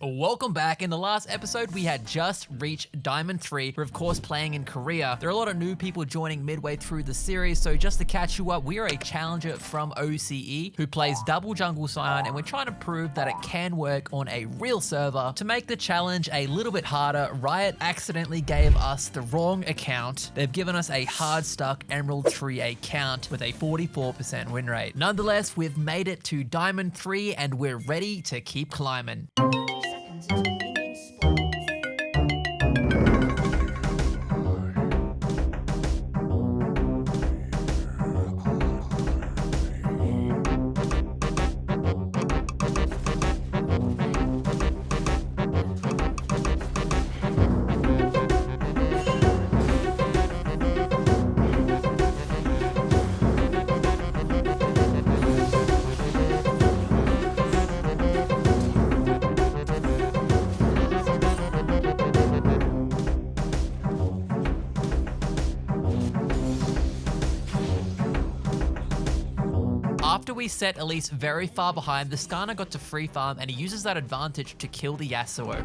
Welcome back. In the last episode, we had just reached Diamond 3. We're of course playing in Korea. There are a lot of new people joining midway through the series, so just to catch you up, we are a challenger from OCE who plays double jungle Sion, and we're trying to prove that it can work on a real server. To make the challenge a little bit harder, Riot accidentally gave us the wrong account. They've given us a hard stuck Emerald 3 account with a 44% win rate. Nonetheless, we've made it to Diamond 3 and we're ready to keep climbing. After we set Elise very far behind, the Skarner got to free farm and he uses that advantage to kill the Yasuo.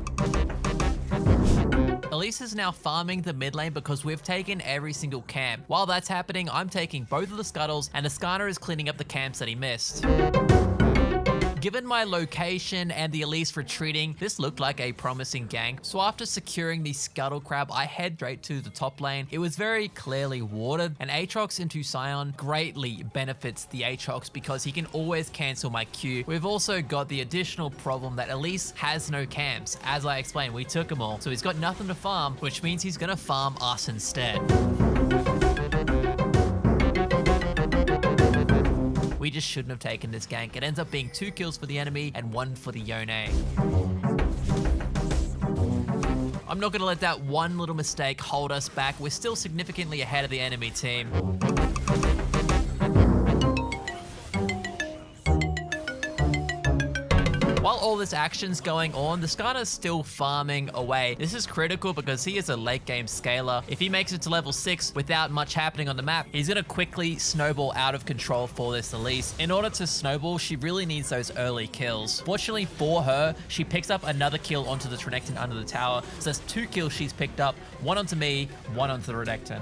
Elise is now farming the mid lane because we've taken every single camp. While that's happening, I'm taking both of the scuttles and the Skarner is cleaning up the camps that he missed. Given my location and the Elise retreating, this looked like a promising gank. So after securing the Scuttle Crab, I head straight to the top lane. It was very clearly warded, and Aatrox into Sion greatly benefits the Aatrox because he can always cancel my Q. We've also got the additional problem that Elise has no camps. As I explained, we took them all. So he's got nothing to farm, which means he's gonna farm us instead. We just shouldn't have taken this gank. It ends up being 2 kills for the enemy and 1 for the Yone. I'm not gonna let that one little mistake hold us back. We're still significantly ahead of the enemy team. While all this action's going on, the Skarner's still farming away. This is critical because he is a late game scaler. If he makes it to level 6 without much happening on the map, he's gonna quickly snowball out of control for this Elise. In order to snowball, she really needs those early kills. Fortunately for her, she picks up another kill onto the Renekton under the tower. So that's 2 kills she's picked up, 1 onto me, 1 onto the Renekton.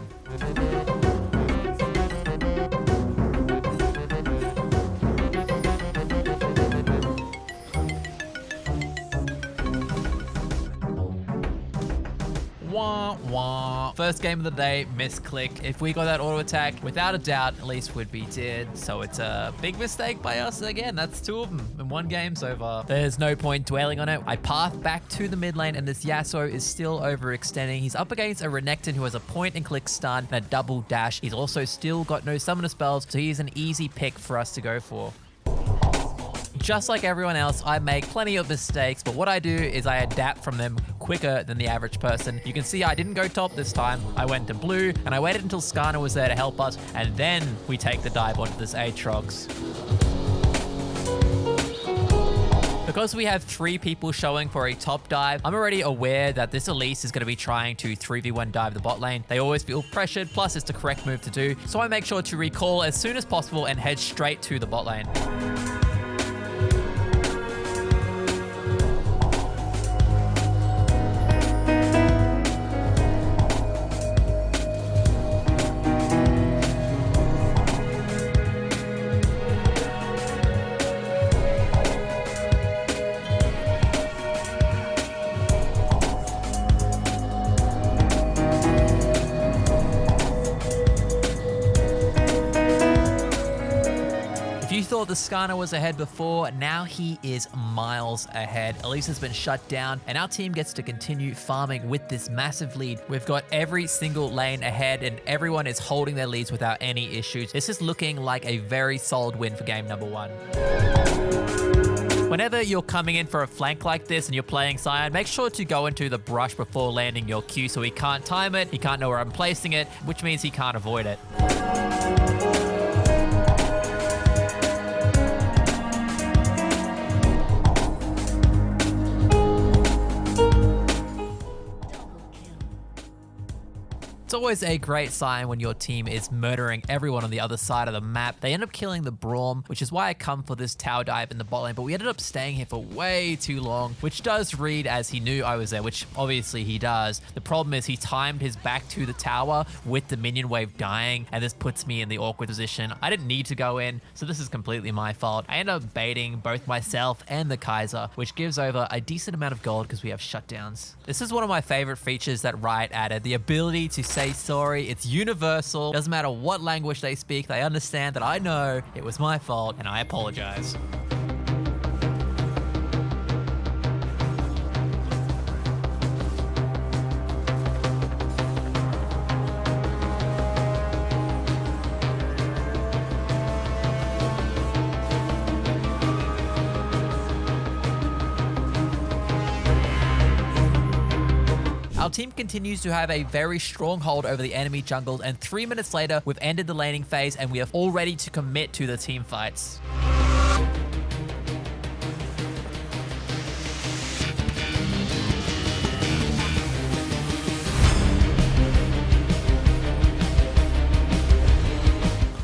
Wah, wah. First game of the day, misclick. If we got that auto attack, without a doubt, Elise would be dead. So it's a big mistake by us again. That's 2 of them in 1 game so far. There's no point dwelling on it. I path back to the mid lane and this Yasuo is still overextending. He's up against a Renekton who has a point and click stun and a double dash. He's also still got no summoner spells, so he's an easy pick for us to go for. Just like everyone else, I make plenty of mistakes, but what I do is I adapt from them quicker than the average person. You can see I didn't go top this time. I went to blue, and I waited until Skarner was there to help us, and then we take the dive onto this Aatrox. Because we have 3 people showing for a top dive, I'm already aware that this Elise is going to be trying to 3v1 dive the bot lane. They always feel pressured, plus it's the correct move to do, so I make sure to recall as soon as possible and head straight to the bot lane. Thought the Skarner was ahead before, now he is miles ahead. Elise has been shut down and our team gets to continue farming with this massive lead. We've got every single lane ahead and everyone is holding their leads without any issues. This is looking like a very solid win for game number 1. Whenever you're coming in for a flank like this and you're playing Sion, make sure to go into the brush before landing your Q so he can't time it, he can't know where I'm placing it, which means he can't avoid it. It's always a great sign when your team is murdering everyone on the other side of the map. They end up killing the Braum, which is why I come for this tower dive in the bot lane, but we ended up staying here for way too long, which does read as he knew I was there, which obviously he does. The problem is he timed his back to the tower with the minion wave dying, and this puts me in the awkward position. I didn't need to go in, so this is completely my fault. I end up baiting both myself and the Kaiser, which gives over a decent amount of gold because we have shutdowns. This is one of my favorite features that Riot added, the ability to say sorry. It's universal. Doesn't matter what language they speak, they understand that I know it was my fault and I apologize. Our team continues to have a very strong hold over the enemy jungles, and 3 minutes later, we've ended the laning phase and we are all ready to commit to the team fights.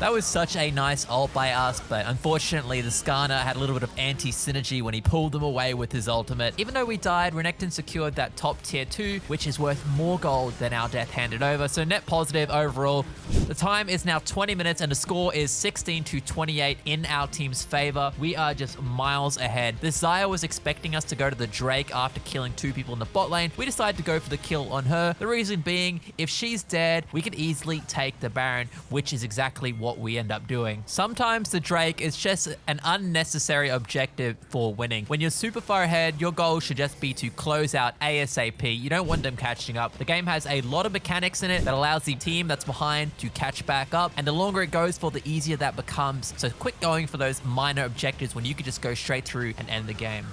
That was such a nice ult by us, but unfortunately the Skarner had a little bit of anti-synergy when he pulled them away with his ultimate. Even though we died, Renekton secured that top tier 2, which is worth more gold than our death handed over, so net positive overall. The time is now 20 minutes and the score is 16-28 in our team's favor. We are just miles ahead. This Xayah was expecting us to go to the Drake after killing 2 people in the bot lane. We decided to go for the kill on her. The reason being, if she's dead, we could easily take the Baron, which is exactly what we end up doing. Sometimes the Drake is just an unnecessary objective for winning. When you're super far ahead, your goal should just be to close out ASAP. You don't want them catching up. The game has a lot of mechanics in it that allows the team that's behind to catch back up, and the longer it goes for, the easier that becomes. So quit going for those minor objectives when you could just go straight through and end the game.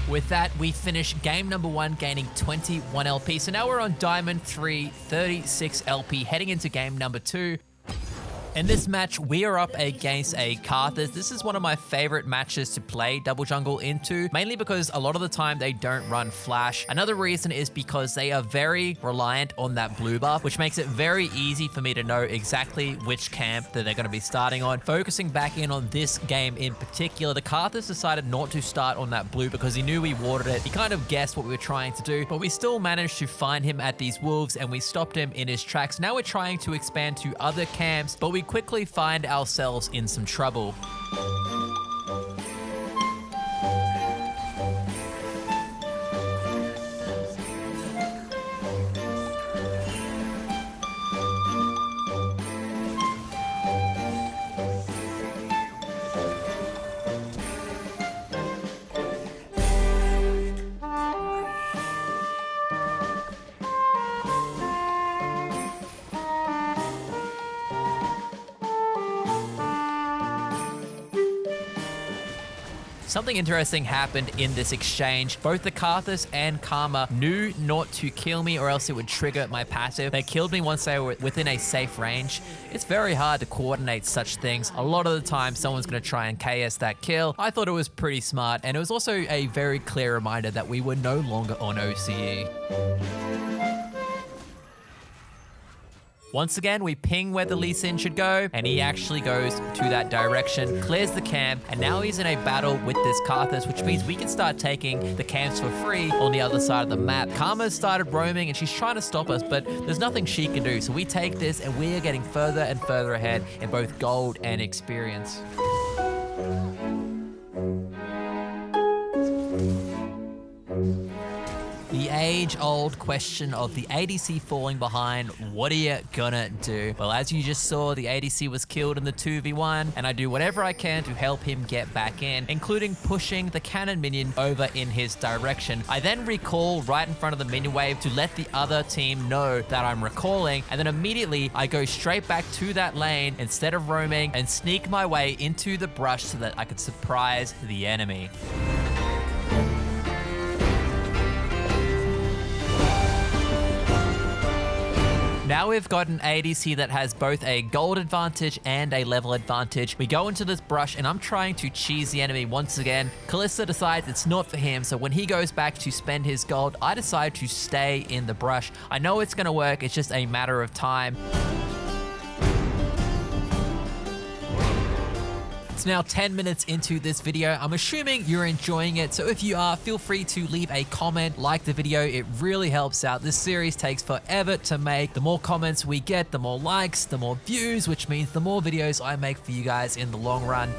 With that, we finish game number 1, gaining 21 LP. So now we're on Diamond 3, 36 LP, heading into game number 2. In this match, we are up against a Karthus. This is one of my favorite matches to play double jungle into, mainly because a lot of the time they don't run flash. Another reason is because they are very reliant on that blue buff, which makes it very easy for me to know exactly which camp that they're going to be starting on. Focusing back in on this game in particular, the Karthus decided not to start on that blue because he knew we warded it. He kind of guessed what we were trying to do, but we still managed to find him at these wolves and we stopped him in his tracks. Now we're trying to expand to other camps, but we quickly find ourselves in some trouble. Something interesting happened in this exchange. Both the Karthus and Karma knew not to kill me or else it would trigger my passive. They killed me once they were within a safe range. It's very hard to coordinate such things. A lot of the time, someone's going to try and KS that kill. I thought it was pretty smart, and it was also a very clear reminder that we were no longer on OCE. Once again, we ping where the Lee Sin should go, and he actually goes to that direction, clears the camp, and now he's in a battle with this Karthus, which means we can start taking the camps for free on the other side of the map. Karma started roaming, and she's trying to stop us, but there's nothing she can do. So we take this, and we are getting further and further ahead in both gold and experience. The age-old question of the ADC falling behind, what are you gonna do? Well, as you just saw, the ADC was killed in the 2v1, and I do whatever I can to help him get back in, including pushing the cannon minion over in his direction. I then recall right in front of the minion wave to let the other team know that I'm recalling, and then immediately I go straight back to that lane instead of roaming and sneak my way into the brush so that I could surprise the enemy. Now we've got an ADC that has both a gold advantage and a level advantage. We go into this brush and I'm trying to cheese the enemy once again. Kalista decides it's not for him, so when he goes back to spend his gold, I decide to stay in the brush. I know it's gonna work, it's just a matter of time. It's now 10 minutes into this video. I'm assuming you're enjoying it, so if you are, feel free to leave a comment, like the video. It really helps out. This series takes forever to make. The more comments we get, the more likes, the more views, which means the more videos I make for you guys in the long run.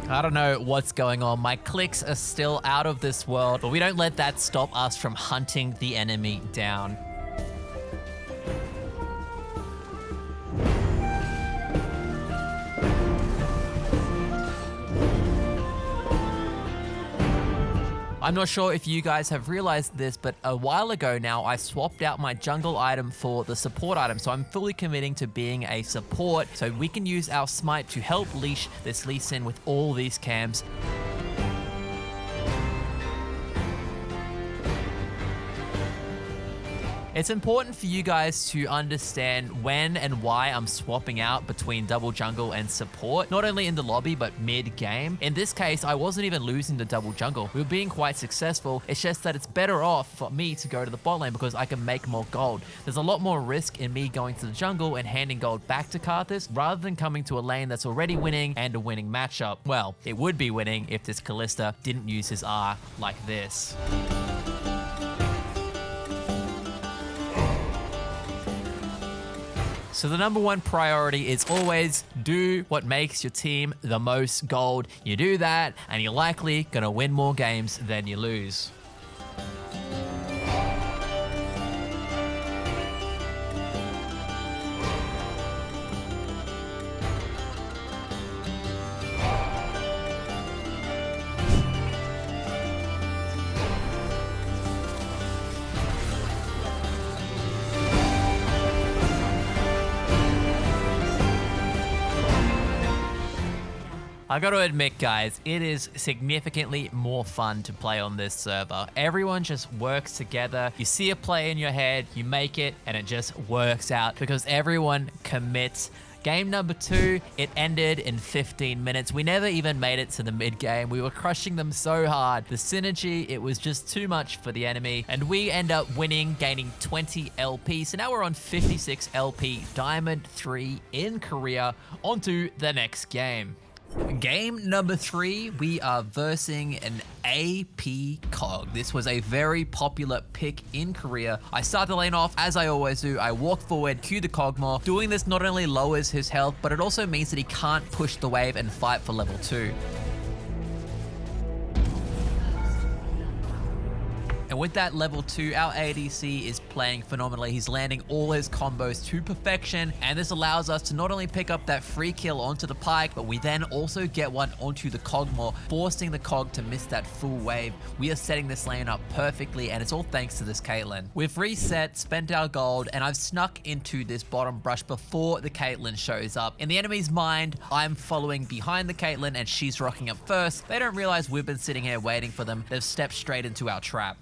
I don't know what's going on. My clicks are still out of this world, but we don't let that stop us from hunting the enemy down. I'm not sure if you guys have realized this, but a while ago now, I swapped out my jungle item for the support item. So I'm fully committing to being a support so we can use our smite to help leash this Lee Sin with all these camps. It's important for you guys to understand when and why I'm swapping out between double jungle and support, not only in the lobby, but mid-game. In this case, I wasn't even losing the double jungle. We were being quite successful. It's just that it's better off for me to go to the bot lane because I can make more gold. There's a lot more risk in me going to the jungle and handing gold back to Karthus rather than coming to a lane that's already winning and a winning matchup. Well, it would be winning if this Kalista didn't use his R like this. So the number one priority is always do what makes your team the most gold. You do that and you're likely gonna win more games than you lose. I gotta admit, guys, it is significantly more fun to play on this server. Everyone just works together. You see a play in your head, you make it, and it just works out because everyone commits. Game number 2, it ended in 15 minutes. We never even made it to the mid game. We were crushing them so hard. The synergy, it was just too much for the enemy. And we end up winning, gaining 20 LP. So now we're on 56 LP, Diamond 3 in Korea. On to the next game. Game number 3, we are versing an AP Cog. This was a very popular pick in Korea. I start the lane off as I always do. I walk forward, Q the Kog'Maw. Doing this not only lowers his health, but it also means that he can't push the wave and fight for level 2. And with that level 2, our ADC is playing phenomenally. He's landing all his combos to perfection, and this allows us to not only pick up that free kill onto the Pyke, but we then also get one onto the Kog'Maw, forcing the Kog to miss that full wave. We are setting this lane up perfectly, and it's all thanks to this Caitlyn. We've reset, spent our gold, and I've snuck into this bottom brush before the Caitlyn shows up. In the enemy's mind, I'm following behind the Caitlyn, and she's rocking up first. They don't realize we've been sitting here waiting for them. They've stepped straight into our trap.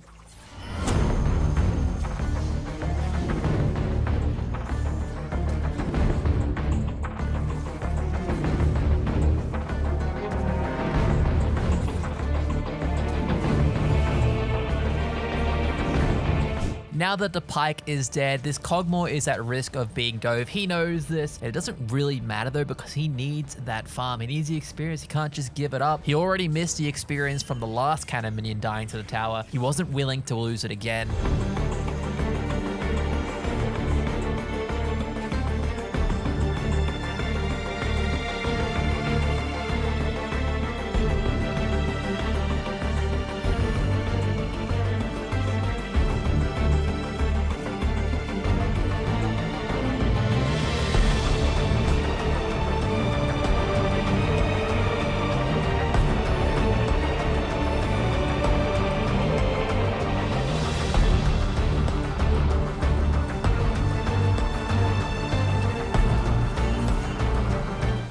Now that the Pyke is dead, this Kog'Maw is at risk of being dove. He knows this. It doesn't really matter though because he needs that farm. He needs the experience. He can't just give it up. He already missed the experience from the last cannon minion dying to the tower. He wasn't willing to lose it again.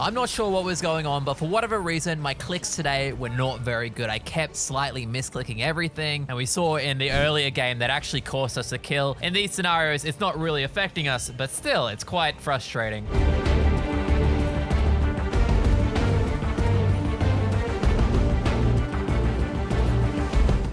I'm not sure what was going on, but for whatever reason, my clicks today were not very good. I kept slightly misclicking everything, and we saw in the earlier game that actually cost us a kill. In these scenarios, it's not really affecting us, but still, it's quite frustrating.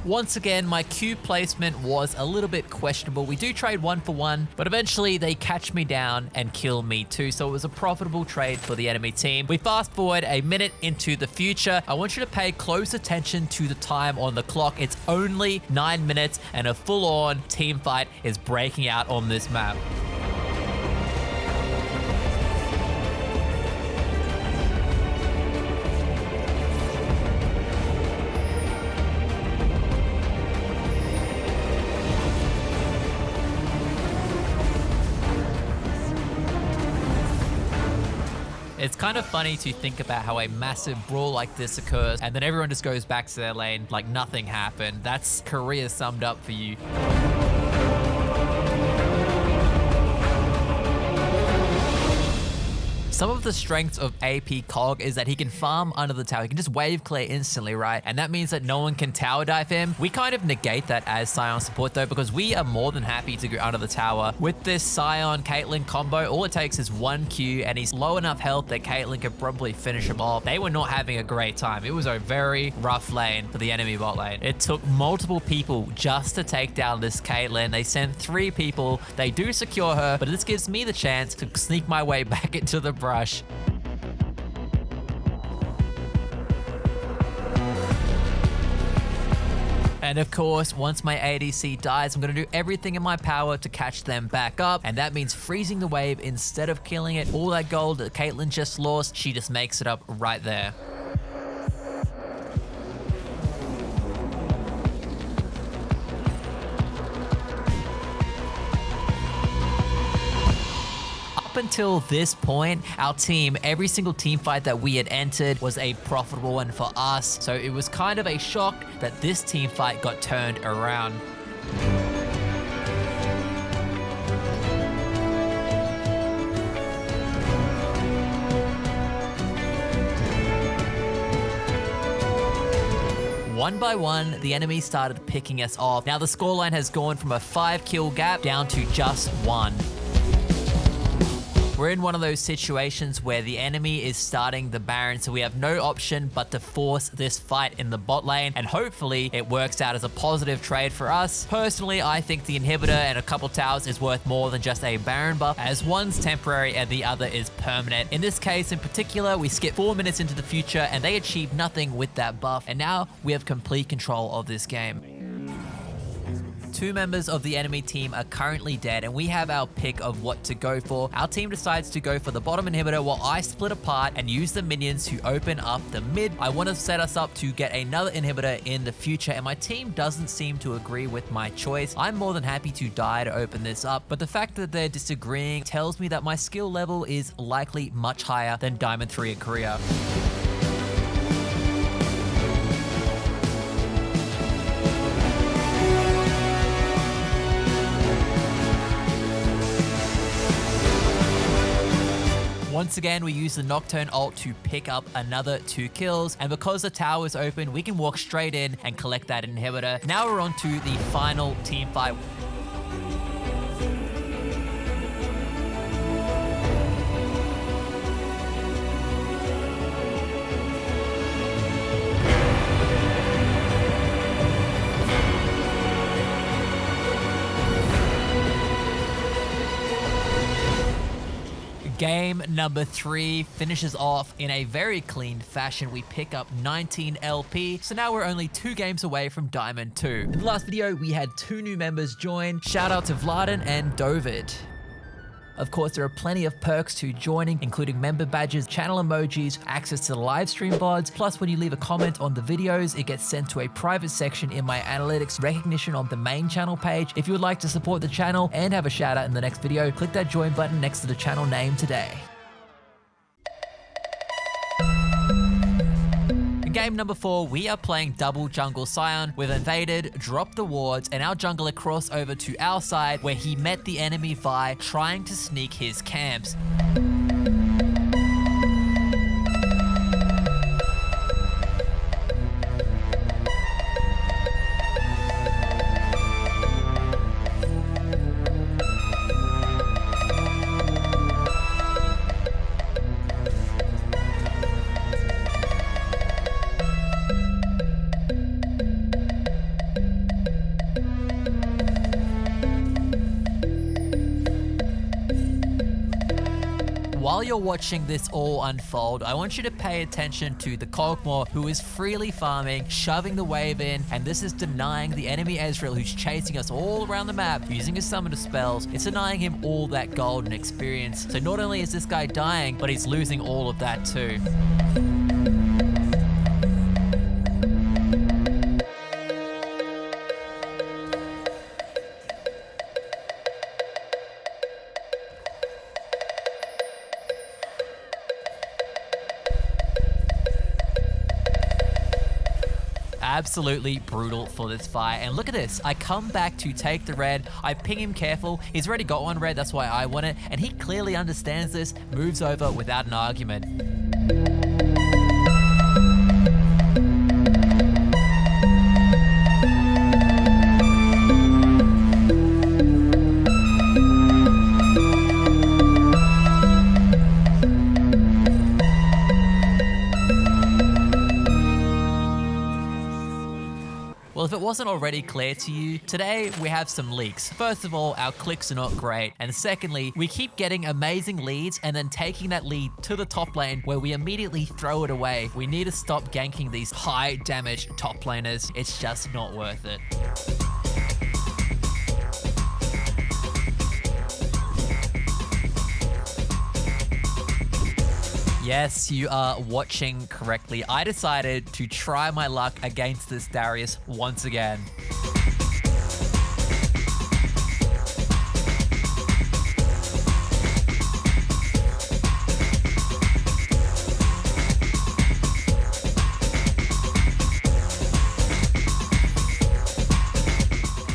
Once again, my Q placement was a little bit questionable. We do trade 1 for 1, but eventually they catch me down and kill me too. So it was a profitable trade for the enemy team. We fast forward a minute into the future. I want you to pay close attention to the time on the clock. It's only 9 minutes and a full-on team fight is breaking out on this map. It's kind of funny to think about how a massive brawl like this occurs and then everyone just goes back to their lane like nothing happened. That's Korea summed up for you. Some of the strengths of AP Cog is that he can farm under the tower. He can just wave clear instantly, right? And that means that no one can tower dive him. We kind of negate that as Sion support though, because we are more than happy to go under the tower. With this Sion Caitlyn combo, all it takes is 1 Q and he's low enough health that Caitlyn could probably finish him off. They were not having a great time. It was a very rough lane for the enemy bot lane. It took multiple people just to take down this Caitlyn. They sent 3 people. They do secure her, but this gives me the chance to sneak my way back into the brush. And of course, once my ADC dies, I'm going to do everything in my power to catch them back up. And that means freezing the wave instead of killing it. All that gold that Caitlyn just lost, she just makes it up right there. Up until this point, our team, every single team fight that we had entered was a profitable one for us. So it was kind of a shock that this team fight got turned around. One by one, the enemy started picking us off. Now the scoreline has gone from a 5-kill gap down to just 1. We're in one of those situations where the enemy is starting the Baron, so we have no option but to force this fight in the bot lane, and hopefully it works out as a positive trade for us. Personally, I think the inhibitor and a couple towers is worth more than just a Baron buff, as one's temporary and the other is permanent. In this case in particular, we skip 4 minutes into the future and they achieve nothing with that buff, and now we have complete control of this game. 2 members of the enemy team are currently dead and we have our pick of what to go for. Our team decides to go for the bottom inhibitor while I split apart and use the minions to open up the mid. I want to set us up to get another inhibitor in the future, and my team doesn't seem to agree with my choice. I'm more than happy to die to open this up, but the fact that they're disagreeing tells me that my skill level is likely much higher than Diamond 3 in Korea. Once again, we use the Nocturne ult to pick up another 2 kills, and because the tower is open, we can walk straight in and collect that inhibitor. Now we're on to the final team fight. Game number 3 finishes off in a very clean fashion. We pick up 19 LP, so now we're only 2 games away from Diamond 2. In the last video, we had 2 new members join. Shout out to Vladen and Dovid. Of course, there are plenty of perks to joining, including member badges, channel emojis, access to the live stream VODs. Plus, when you leave a comment on the videos, it gets sent to a private section in my analytics, recognition on the main channel page. If you would like to support the channel and have a shout out in the next video, click that join button next to the channel name today. In game number 4, we are playing double jungle Sion. We've invaded, dropped the wards, and our jungler crossed over to our side where he met the enemy Vi trying to sneak his camps. you're watching this all unfold, I want you to pay attention to the Kog'Maw, who is freely farming, shoving the wave in, and this is denying the enemy Ezreal, who's chasing us all around the map using his summoner spells. It's denying him all that gold and experience. So not only is this guy dying, but he's losing all of that too. Absolutely brutal for this fight. And look at this. I come back to take the red. I ping him careful. He's already got one red. That's why I want it. And he clearly understands this, moves over without an argument. Well, if it wasn't already clear to you, today we have some leaks. First of all, our clicks are not great. And secondly, we keep getting amazing leads and then taking that lead to the top lane where we immediately throw it away. We need to stop ganking these high damage top laners. It's just not worth it. Yes, you are watching correctly. I decided to try my luck against this Darius once again.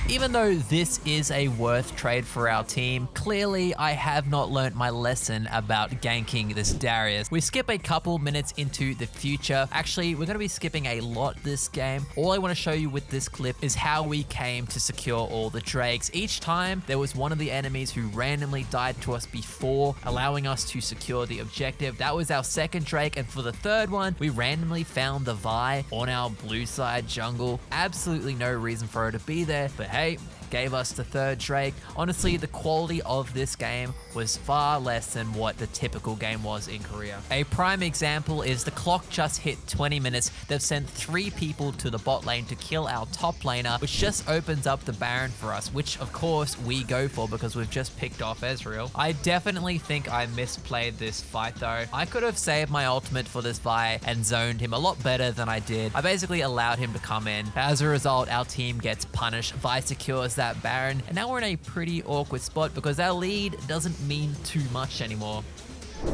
Even though this is a worth trade for our team, clearly I have not learnt my lesson about ganking this Darius. We skip a couple minutes into the future. Actually, we're going to be skipping a lot this game. All I want to show you with this clip is how we came to secure all the Drakes. Each time, there was one of the enemies who randomly died to us before, allowing us to secure the objective. That was our second Drake, and for the third one, we randomly found the Vi on our blue side jungle. Absolutely no reason for her to be there, but hey, gave us the third Drake. Honestly, the quality of this game was far less than what the typical game was in Korea. A prime example is the clock just hit 20 minutes. They've sent 3 people to the bot lane to kill our top laner, which just opens up the Baron for us, which of course we go for because we've just picked off Ezreal. I definitely think I misplayed this fight though. I could have saved my ultimate for this Vi and zoned him a lot better than I did. I basically allowed him to come in. As a result, our team gets punished. Vi secures that Baron, and now we're in a pretty awkward spot because our lead doesn't mean too much anymore.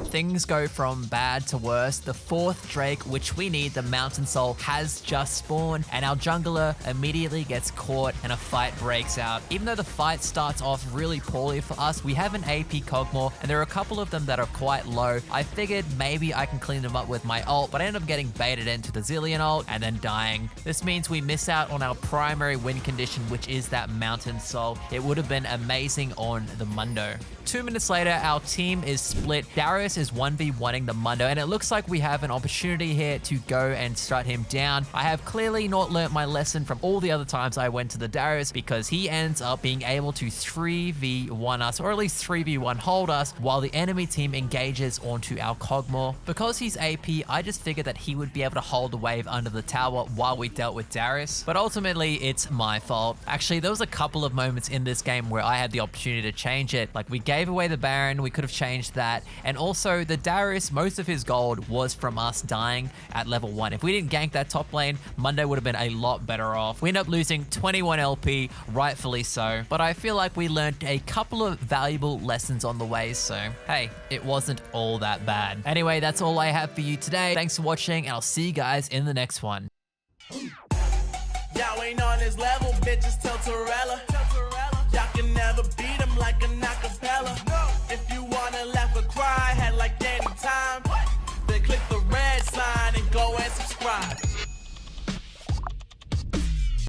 Things go from bad to worse. The 4th Drake, which we need, the Mountain Soul, has just spawned, and our jungler immediately gets caught and a fight breaks out. Even though the fight starts off really poorly for us, we have an AP Kog'Maw, and there are a couple of them that are quite low. I figured maybe I can clean them up with my ult, but I ended up getting baited into the Zillion ult and then dying. This means we miss out on our primary win condition, which is that Mountain Soul. It would have been amazing on the Mundo. 2 minutes later, our team is split. Darius is 1v1ing the Mundo, and it looks like we have an opportunity here to go and shut him down. I have clearly not learnt my lesson from all the other times I went to the Darius because he ends up being able to 3v1 us, or at least 3v1 hold us, while the enemy team engages onto our Kog'Maw. Because he's AP, I just figured that he would be able to hold the wave under the tower while we dealt with Darius, but ultimately it's my fault. Actually, there was a couple of moments in this game where I had the opportunity to change it. Like, we gave away the Baron, we could have changed that, and also the Darius, most of his gold was from us dying at level 1. If we didn't gank that top lane, Monday would have been a lot better off. We end up losing 21 LP, rightfully so, but I feel like we learned a couple of valuable lessons on the way, so hey, it wasn't all that bad. Anyway, that's all I have for you today. Thanks for watching, and I'll see you guys in the next one. Y'all ain't on this level, bitches, Tilterella. Y'all can never beat them like an acapella.